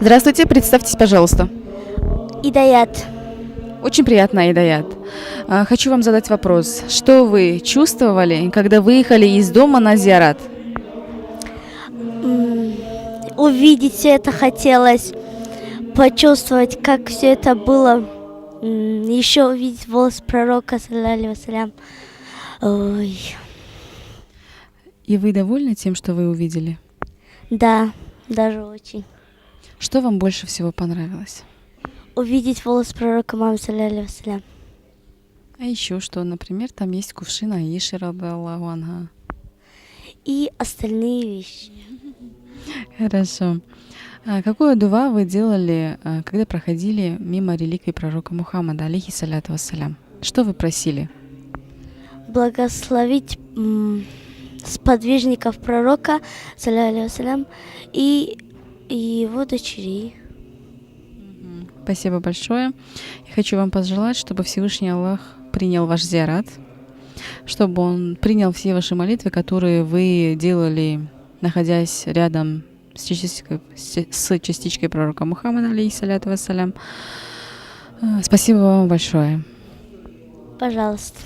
Здравствуйте, представьтесь, пожалуйста. Идаят. Очень приятно, Идаят. Хочу вам задать вопрос. Что вы чувствовали, когда выехали из дома на зиарат? Увидеть все это хотелось, почувствовать, как все это было. Еще увидеть волос пророка, саллаллаху вассалям. Ой, И вы довольны тем, что вы увидели? да, даже очень. Что вам больше всего понравилось? Увидеть волос пророка, мамы, саллаллаху вассалям. А еще что, например, там есть кувшин Аиши, радаллаху анха. И остальные вещи. Хорошо. Какое дуа вы делали, когда проходили мимо реликвий пророка Мухаммада, алейхи саляту вассалям? Что вы просили? Благословить сподвижников пророка, саллаллаху вассалям, и его дочерей. Спасибо большое. Я хочу вам пожелать, чтобы Всевышний Аллах принял ваш зиарат, чтобы Он принял все ваши молитвы, которые вы делали, находясь рядом с частичкой пророка Мухаммада, алейхиссаляту вассалям. Спасибо вам большое. Пожалуйста.